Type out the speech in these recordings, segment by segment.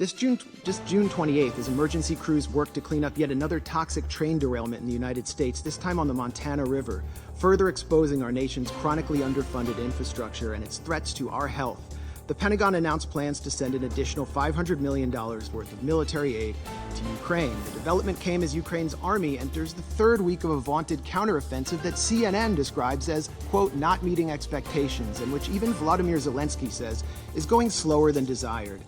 Just June 28th, as emergency crews worked to clean up yet another toxic train derailment in the United States, this time on the Montana River, further exposing our nation's chronically underfunded infrastructure and its threats to our health, the Pentagon announced plans to send an additional $500 million worth of military aid to Ukraine. The development came as Ukraine's army enters the third week of a vaunted counteroffensive that CNN describes as, quote, not meeting expectations, and which even Volodymyr Zelenski says is going slower than desired.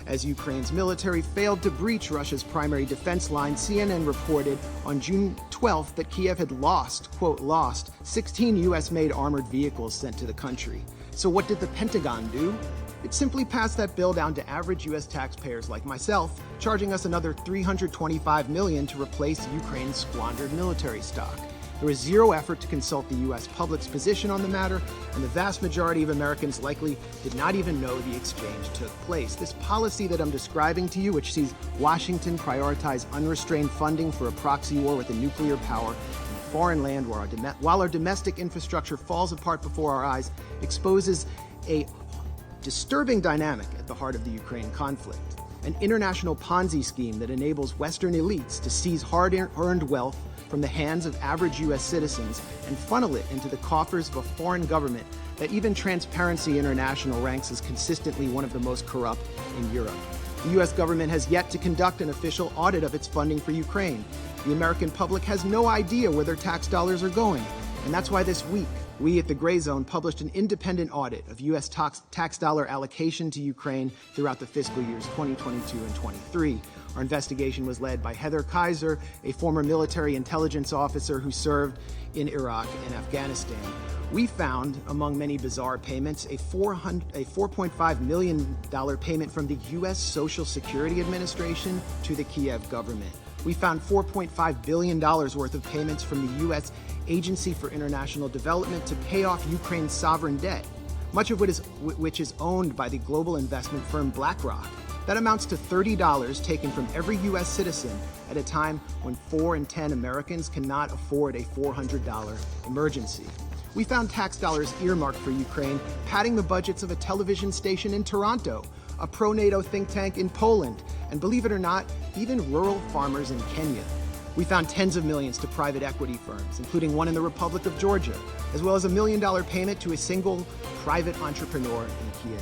As Ukraine's military failed to breach Russia's primary defense line, CNN reported on June 12th that Kiev had lost, quote, lost 16 U.S.-made armored vehicles sent to the country. So what did the Pentagon do? It simply passed that bill down to average U.S. taxpayers like myself, charging us another $325 million to replace Ukraine's squandered military stock. There was zero effort to consult the U.S. public's position on the matter, and the vast majority of Americans likely did not even know the exchange took place. This policy that I'm describing to you, which sees Washington prioritize unrestrained funding for a proxy war with a nuclear power in a foreign land while our domestic infrastructure falls apart before our eyes, exposes a disturbing dynamic at the heart of the Ukraine conflict. An international Ponzi scheme that enables Western elites to seize hard-earned wealth from the hands of average U.S. citizens and funnel it into the coffers of a foreign government that even Transparency International ranks as consistently one of the most corrupt in Europe. The U.S. government has yet to conduct an official audit of its funding for Ukraine. The American public has no idea where their tax dollars are going, and that's why this week, we at the Gray Zone published an independent audit of U.S. tax dollar allocation to Ukraine throughout the fiscal years 2022 and 23. Our investigation was led by Heather Kaiser, a former military intelligence officer who served in Iraq and Afghanistan. We found, among many bizarre payments, a $4.5 million payment from the U.S. Social Security Administration to the Kiev government. We found $4.5 billion worth of payments from the U.S. Agency for International Development to pay off Ukraine's sovereign debt, much of which is owned by the global investment firm BlackRock. That amounts to $30 taken from every U.S. citizen at a time when 4 in 10 Americans cannot afford a $400 emergency. We found tax dollars earmarked for Ukraine, padding the budgets of a television station in Toronto, a pro-NATO think tank in Poland, and believe it or not, even rural farmers in Kenya. We found tens of millions to private equity firms, including one in the Republic of Georgia, as well as $1 million payment to a single private entrepreneur in Kiev.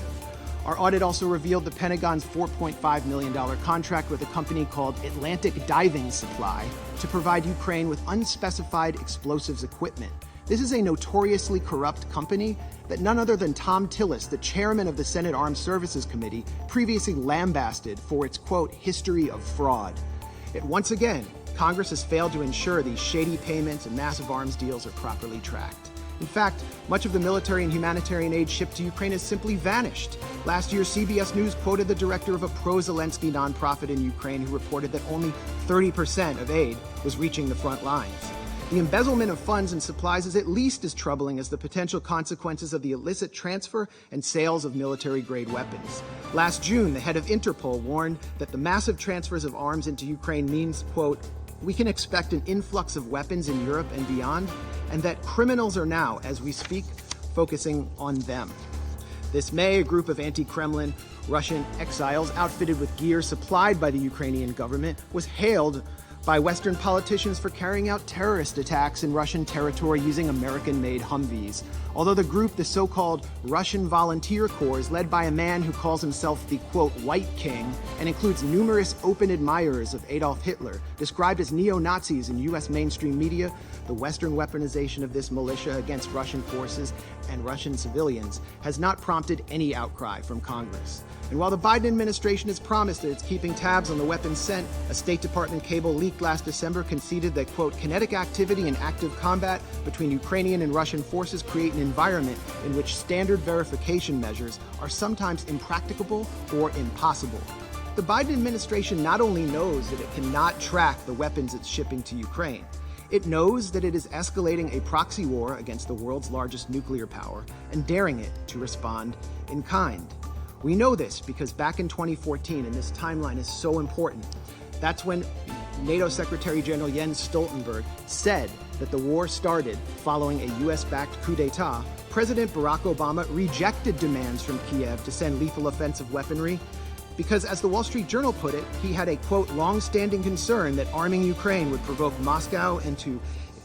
Our audit also revealed the Pentagon's $4.5 million contract with a company called Atlantic Diving Supply to provide Ukraine with unspecified explosives equipment. This is a notoriously corrupt company that none other than Tom Tillis, the chairman of the Senate Armed Services Committee, previously lambasted for its, quote, history of fraud. Yet once again, Congress has failed to ensure these shady payments and massive arms deals are properly tracked. In fact, much of the military and humanitarian aid shipped to Ukraine has simply vanished. Last year, CBS News quoted the director of a pro-Zelensky nonprofit in Ukraine who reported that only 30% of aid was reaching the front lines. The embezzlement of funds and supplies is at least as troubling as the potential consequences of the illicit transfer and sales of military-grade weapons. Last June, the head of Interpol warned that the massive transfers of arms into Ukraine means, quote, we can expect an influx of weapons in Europe and beyond, and that criminals are now, as we speak, focusing on them. This May, a group of anti-Kremlin Russian exiles outfitted with gear supplied by the Ukrainian government was hailed by Western politicians for carrying out terrorist attacks in Russian territory using American-made Humvees. Although the group, the so-called Russian Volunteer Corps, is led by a man who calls himself the, quote, White King, and includes numerous open admirers of Adolf Hitler, described as neo-Nazis in U.S. mainstream media, the Western weaponization of this militia against Russian forces and Russian civilians has not prompted any outcry from Congress. And while the Biden administration has promised that it's keeping tabs on the weapons sent, a State Department cable leaked last December conceded that, quote, kinetic activity and active combat between Ukrainian and Russian forces create an environment in which standard verification measures are sometimes impracticable or impossible. The Biden administration not only knows that it cannot track the weapons it's shipping to Ukraine, it knows that it is escalating a proxy war against the world's largest nuclear power and daring it to respond in kind. We know this because back in 2014, and this timeline is so important, that's when NATO Secretary General Jens Stoltenberg said that the war started following a US-backed coup d'etat. President Barack Obama rejected demands from Kiev to send lethal offensive weaponry, because, as the Wall Street Journal put it, he had a, quote, long-standing concern that arming Ukraine would provoke Moscow into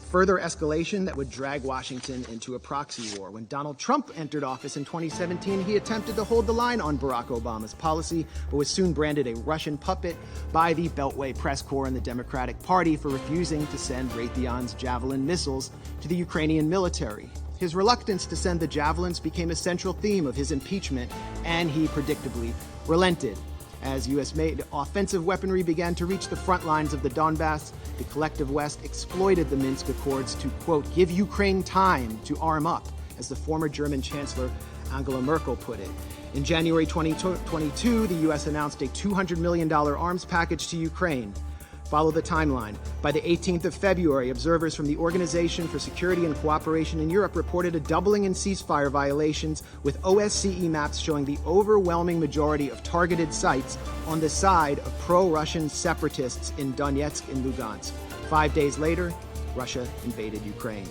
further escalation that would drag Washington into a proxy war. When Donald Trump entered office in 2017, he attempted to hold the line on Barack Obama's policy, but was soon branded a Russian puppet by the Beltway press corps and the Democratic Party for refusing to send Raytheon's Javelin missiles to the Ukrainian military. His reluctance to send the Javelins became a central theme of his impeachment, and he predictably relented. As U.S.-made offensive weaponry began to reach the front lines of the Donbass, the collective West exploited the Minsk Accords to, quote, give Ukraine time to arm up, as the former German Chancellor Angela Merkel put it. In January 2022, the U.S. announced a $200 million arms package to Ukraine. Follow the timeline. By the 18th of February, observers from the Organization for Security and Cooperation in Europe reported a doubling in ceasefire violations, with OSCE maps showing the overwhelming majority of targeted sites on the side of pro-Russian separatists in Donetsk and Lugansk. 5 days later, Russia invaded Ukraine.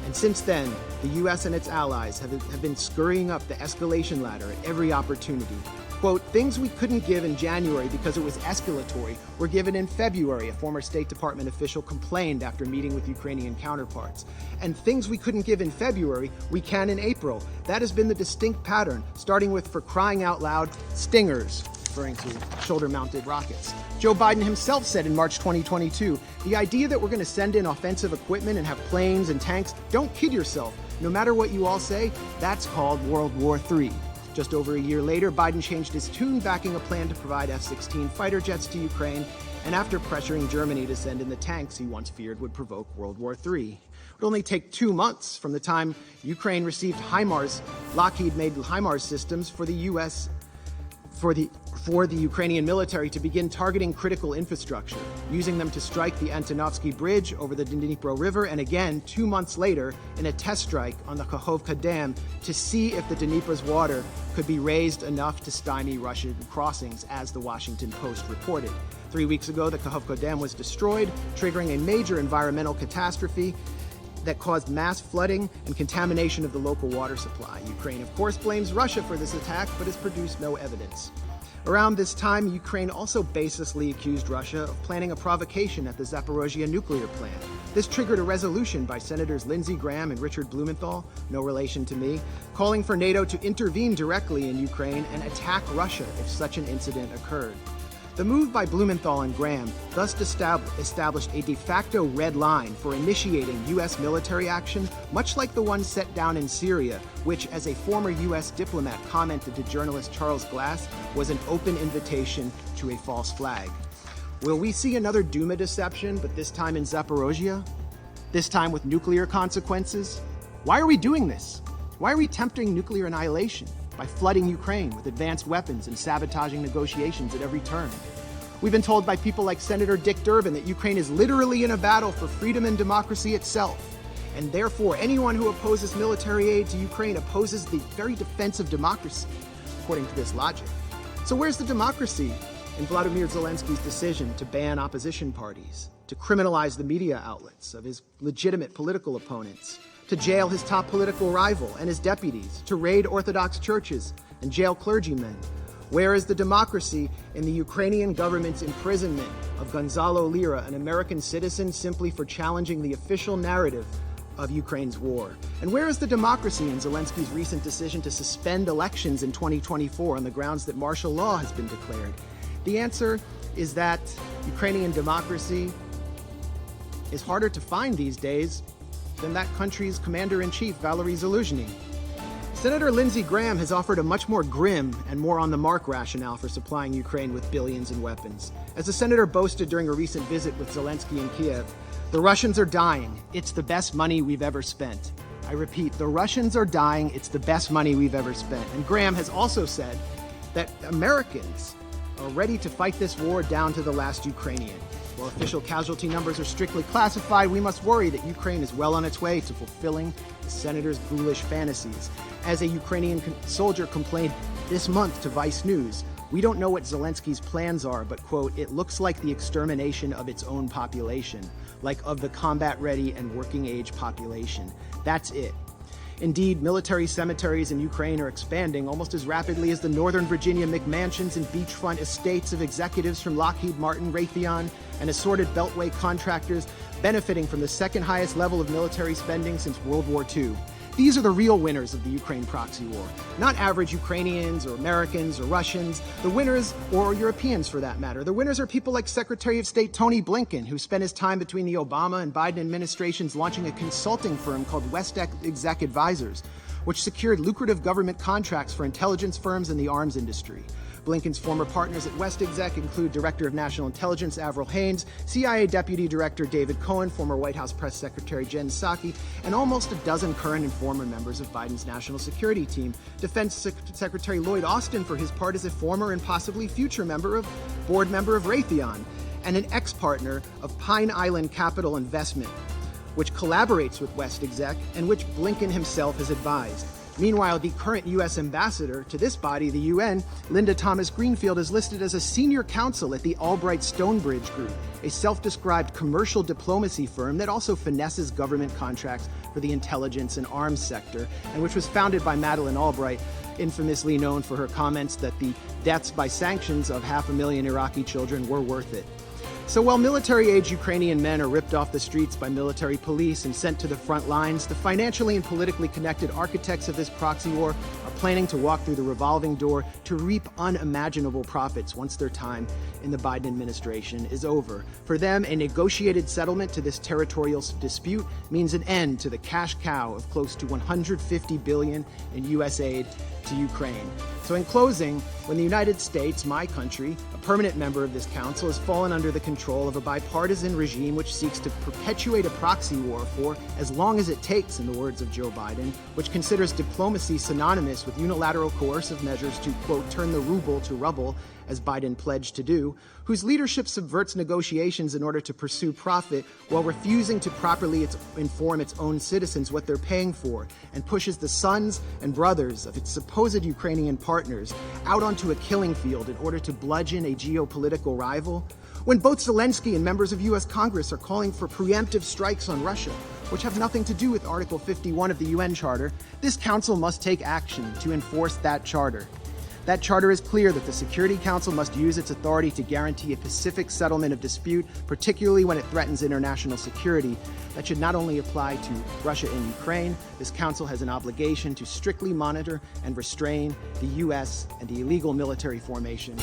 And since then, the U.S. and its allies have been scurrying up the escalation ladder at every opportunity. Quote, things we couldn't give in January because it was escalatory were given in February, a former State Department official complained after meeting with Ukrainian counterparts. And things we couldn't give in February, we can in April. That has been the distinct pattern, starting with, for crying out loud, Stingers, referring to shoulder-mounted rockets. Joe Biden himself said in March 2022, the idea that we're going to send in offensive equipment and have planes and tanks, don't kid yourself. No matter what you all say, that's called World War III. Just over a year later, Biden changed his tune, backing a plan to provide F-16 fighter jets to Ukraine, and after pressuring Germany to send in the tanks he once feared would provoke World War III. It would only take 2 months from the time Ukraine received HIMARS, Lockheed-made HIMARS systems for the U.S. for the Ukrainian military to begin targeting critical infrastructure, using them to strike the Antonovsky Bridge over the Dnipro River, and again 2 months later in a test strike on the Kakhovka Dam to see if the Dnipro's water could be raised enough to stymie Russian crossings, as the Washington Post reported. 3 weeks ago, the Kakhovka Dam was destroyed, triggering a major environmental catastrophe that caused mass flooding and contamination of the local water supply. Ukraine, of course, blames Russia for this attack, but has produced no evidence. Around this time, Ukraine also baselessly accused Russia of planning a provocation at the Zaporozhye nuclear plant. This triggered a resolution by Senators Lindsey Graham and Richard Blumenthal, no relation to me, calling for NATO to intervene directly in Ukraine and attack Russia if such an incident occurred. The move by Blumenthal and Graham thus established a de facto red line for initiating U.S. military action, much like the one set down in Syria, which, as a former U.S. diplomat commented to journalist Charles Glass, was an open invitation to a false flag. Will we see another Duma deception, but this time in Zaporozhye? This time with nuclear consequences? Why are we doing this? Why are we tempting nuclear annihilation by flooding Ukraine with advanced weapons and sabotaging negotiations at every turn? We've been told by people like Senator Dick Durbin that Ukraine is literally in a battle for freedom and democracy itself, and therefore anyone who opposes military aid to Ukraine opposes the very defense of democracy, according to this logic. So where's the democracy in Vladimir Zelenski's decision to ban opposition parties, to criminalize the media outlets of his legitimate political opponents, to jail his top political rival and his deputies, to raid Orthodox churches and jail clergymen? Where is the democracy in the Ukrainian government's imprisonment of Gonzalo Lira, an American citizen, simply for challenging the official narrative of Ukraine's war? And where is the democracy in Zelenski's recent decision to suspend elections in 2024 on the grounds that martial law has been declared? The answer is that Ukrainian democracy is harder to find these days than that country's commander-in-chief, Valery Zaluzhny. Senator Lindsey Graham has offered a much more grim and more on-the-mark rationale for supplying Ukraine with billions in weapons. As the senator boasted during a recent visit with Zelenski in Kiev, the Russians are dying. It's the best money we've ever spent. I repeat, the Russians are dying. It's the best money we've ever spent. And Graham has also said that Americans are ready to fight this war down to the last Ukrainian. While official casualty numbers are strictly classified, we must worry that Ukraine is well on its way to fulfilling the senator's ghoulish fantasies. As a Ukrainian soldier complained this month to Vice News, we don't know what Zelensky's plans are, but, quote, it looks like the extermination of its own population, like of the combat-ready and working-age population. That's it. Indeed, military cemeteries in Ukraine are expanding almost as rapidly as the Northern Virginia McMansions and beachfront estates of executives from Lockheed Martin, Raytheon, and assorted Beltway contractors benefiting from the second highest level of military spending since World War II. These are the real winners of the Ukraine proxy war. Not average Ukrainians or Americans or Russians. The winners, or Europeans for that matter, the winners are people like Secretary of State Tony Blinken, who spent his time between the Obama and Biden administrations launching a consulting firm called West Exec Advisors, which secured lucrative government contracts for intelligence firms and the arms industry. Blinken's former partners at West Exec include Director of National Intelligence Avril Haines, CIA Deputy Director David Cohen, former White House Press Secretary Jen Psaki, and almost a dozen current and former members of Biden's national security team. Defense Secretary Lloyd Austin, for his part, is a former and possibly future board member of Raytheon, and an ex-partner of Pine Island Capital Investment, which collaborates with West Exec and which Blinken himself has advised. Meanwhile, the current U.S. ambassador to this body, the UN, Linda Thomas-Greenfield, is listed as a senior counsel at the Albright Stonebridge Group, a self-described commercial diplomacy firm that also finesses government contracts for the intelligence and arms sector, and which was founded by Madeleine Albright, infamously known for her comments that the deaths by sanctions of 500,000 Iraqi children were worth it. So while military-age Ukrainian men are ripped off the streets by military police and sent to the front lines, the financially and politically connected architects of this proxy war are planning to walk through the revolving door to reap unimaginable profits once their time in the Biden administration is over. For them, a negotiated settlement to this territorial dispute means an end to the cash cow of close to $150 billion in U.S. aid to Ukraine. So in closing, when the United States, my country, a permanent member of this council, has fallen under the control of a bipartisan regime which seeks to perpetuate a proxy war for as long as it takes, in the words of Joe Biden, which considers diplomacy synonymous with unilateral coercive measures to, quote, turn the ruble to rubble, as Biden pledged to do, whose leadership subverts negotiations in order to pursue profit while refusing to properly inform its own citizens what they're paying for, and pushes the sons and brothers of its supposed Ukrainian partners out onto a killing field in order to bludgeon a geopolitical rival, when both Zelenski and members of U.S. Congress are calling for preemptive strikes on Russia, which have nothing to do with Article 51 of the UN Charter, this council must take action to enforce that charter. That charter is clear that the Security Council must use its authority to guarantee a pacific settlement of dispute, particularly when it threatens international security. That should not only apply to Russia and Ukraine. This council has an obligation to strictly monitor and restrain the U.S. and the illegal military formation